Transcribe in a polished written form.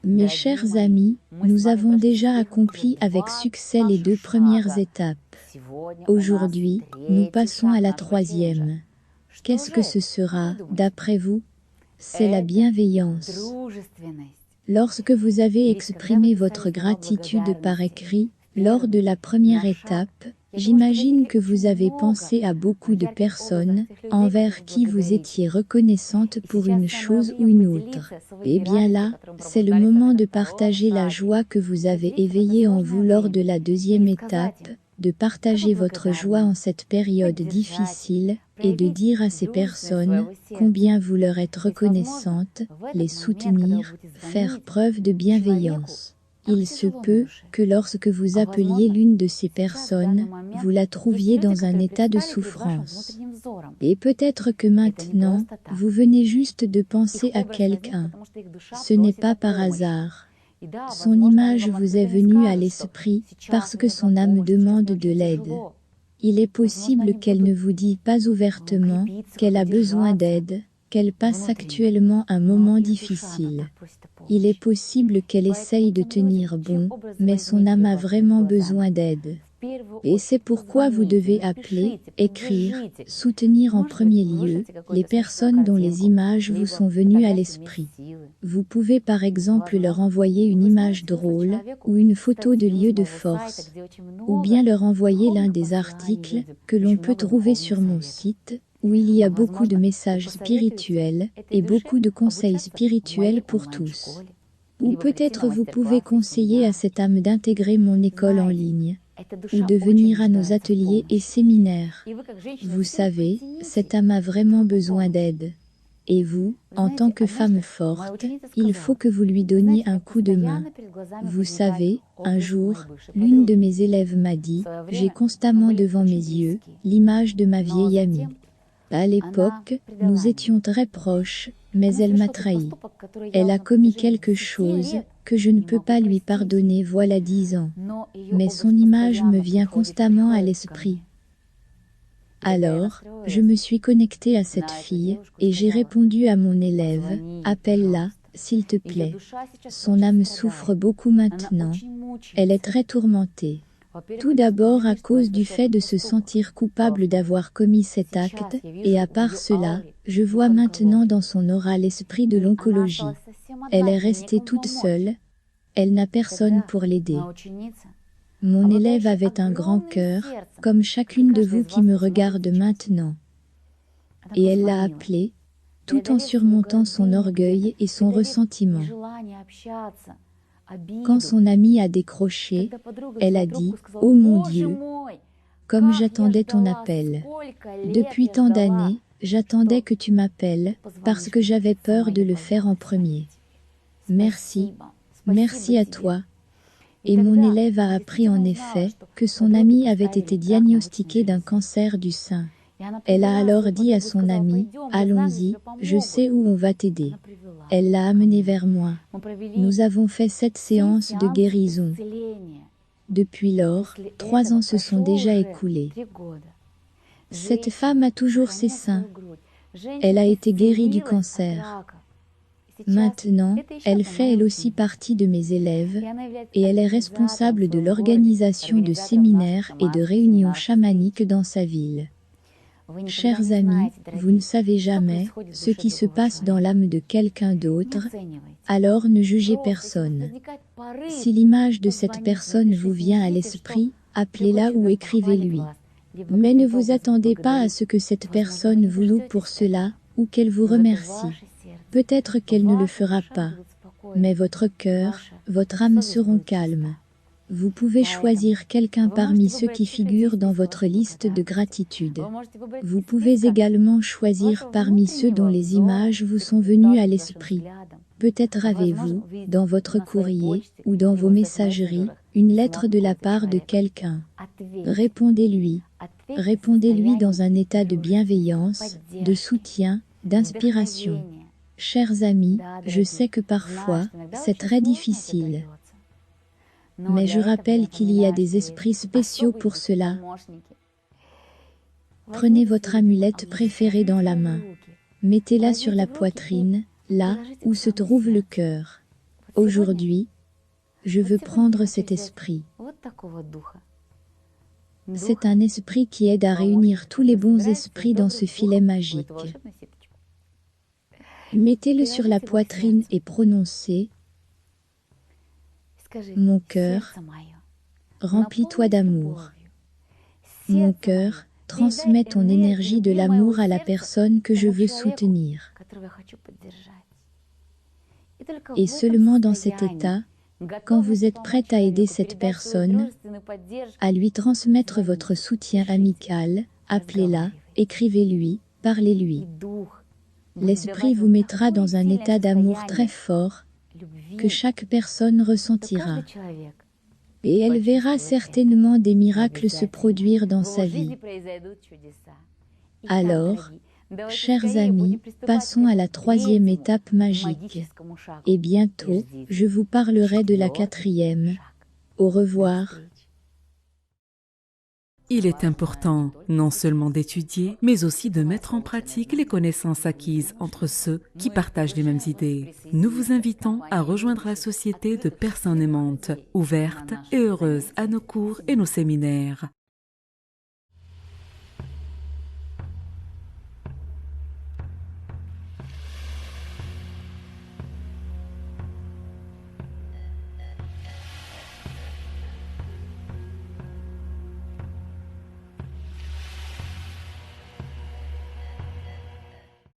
Mes chers amis, nous avons déjà accompli avec succès les 2 premières étapes. Aujourd'hui, nous passons à la 3e. Qu'est-ce que ce sera, d'après vous? C'est la bienveillance. Lorsque vous avez exprimé votre gratitude par écrit, lors de la première étape, j'imagine que vous avez pensé à beaucoup de personnes, envers qui vous étiez reconnaissante pour une chose ou une autre. Eh bien là, c'est le moment de partager la joie que vous avez éveillée en vous lors de la 2e étape, de partager votre joie en cette période difficile, et de dire à ces personnes combien vous leur êtes reconnaissante, les soutenir, faire preuve de bienveillance. Il se peut que lorsque vous appeliez l'une de ces personnes, vous la trouviez dans un état de souffrance. Et peut-être que maintenant, vous venez juste de penser à quelqu'un. Ce n'est pas par hasard. Son image vous est venue à l'esprit, parce que son âme demande de l'aide. Il est possible qu'elle ne vous dise pas ouvertement qu'elle a besoin d'aide, qu'elle passe actuellement un moment difficile. Il est possible qu'elle essaye de tenir bon, mais son âme a vraiment besoin d'aide. Et c'est pourquoi vous devez appeler, écrire, soutenir en premier lieu les personnes dont les images vous sont venues à l'esprit. Vous pouvez par exemple leur envoyer une image drôle, ou une photo de lieu de force, ou bien leur envoyer l'un des articles que l'on peut trouver sur mon site, où il y a beaucoup de messages spirituels, et beaucoup de conseils spirituels pour tous. Ou peut-être vous pouvez conseiller à cette âme d'intégrer mon école en ligne, ou de venir à nos ateliers et séminaires. Vous savez, cette âme a vraiment besoin d'aide. Et vous, en tant que femme forte, il faut que vous lui donniez un coup de main. Vous savez, un jour, l'une de mes élèves m'a dit, j'ai constamment devant mes yeux l'image de ma vieille amie. À l'époque, nous étions très proches, mais elle m'a trahi. Elle a commis quelque chose que je ne peux pas lui pardonner voilà 10 ans. Mais son image me vient constamment à l'esprit. Alors, je me suis connectée à cette fille, et j'ai répondu à mon élève, appelle-la, s'il te plaît. Son âme souffre beaucoup maintenant. Elle est très tourmentée. Tout d'abord à cause du fait de se sentir coupable d'avoir commis cet acte, et à part cela, je vois maintenant dans son aura l'esprit de l'oncologie. Elle est restée toute seule, elle n'a personne pour l'aider. Mon élève avait un grand cœur, comme chacune de vous qui me regarde maintenant. Et elle l'a appelé, tout en surmontant son orgueil et son ressentiment. Quand son amie a décroché, elle a dit « Oh mon Dieu, comme j'attendais ton appel. Depuis tant d'années, j'attendais que tu m'appelles, parce que j'avais peur de le faire en premier. Merci, merci à toi. » Et mon élève a appris en effet que son amie avait été diagnostiquée d'un cancer du sein. Elle a alors dit à son amie « Allons-y, je sais où on va t'aider. » Elle l'a amené vers moi. Nous avons fait 7 séances de guérison. Depuis lors, 3 ans se sont déjà écoulés. Cette femme a toujours ses seins. Elle a été guérie du cancer. Maintenant, elle fait elle aussi partie de mes élèves, et elle est responsable de l'organisation de séminaires et de réunions chamaniques dans sa ville. Chers amis, vous ne savez jamais ce qui se passe dans l'âme de quelqu'un d'autre, alors ne jugez personne. Si l'image de cette personne vous vient à l'esprit, appelez-la ou écrivez-lui. Mais ne vous attendez pas à ce que cette personne vous loue pour cela, ou qu'elle vous remercie. Peut-être qu'elle ne le fera pas. Mais votre cœur, votre âme seront calmes. Vous pouvez choisir quelqu'un parmi ceux qui figurent dans votre liste de gratitude. Vous pouvez également choisir parmi ceux dont les images vous sont venues à l'esprit. Peut-être avez-vous, dans votre courrier, ou dans vos messageries, une lettre de la part de quelqu'un. Répondez-lui. Répondez-lui dans un état de bienveillance, de soutien, d'inspiration. Chers amis, je sais que parfois, c'est très difficile. Mais je rappelle qu'il y a des esprits spéciaux pour cela. Prenez votre amulette préférée dans la main. Mettez-la sur la poitrine, là où se trouve le cœur. Aujourd'hui, je veux prendre cet esprit. C'est un esprit qui aide à réunir tous les bons esprits dans ce filet magique. Mettez-le sur la poitrine et prononcez « Mon cœur, remplis-toi d'amour. Mon cœur, transmets ton énergie de l'amour à la personne que je veux soutenir. » Et seulement dans cet état, quand vous êtes prête à aider cette personne, à lui transmettre votre soutien amical, appelez-la, écrivez-lui, parlez-lui. L'esprit vous mettra dans un état d'amour très fort, que chaque personne ressentira. Et elle verra certainement des miracles se produire dans sa vie. Alors, chers amis, passons à la troisième étape magique. Et bientôt, je vous parlerai de la quatrième. Au revoir. Il est important non seulement d'étudier, mais aussi de mettre en pratique les connaissances acquises entre ceux qui partagent les mêmes idées. Nous vous invitons à rejoindre la société de personnes aimantes, ouvertes et heureuses à nos cours et nos séminaires.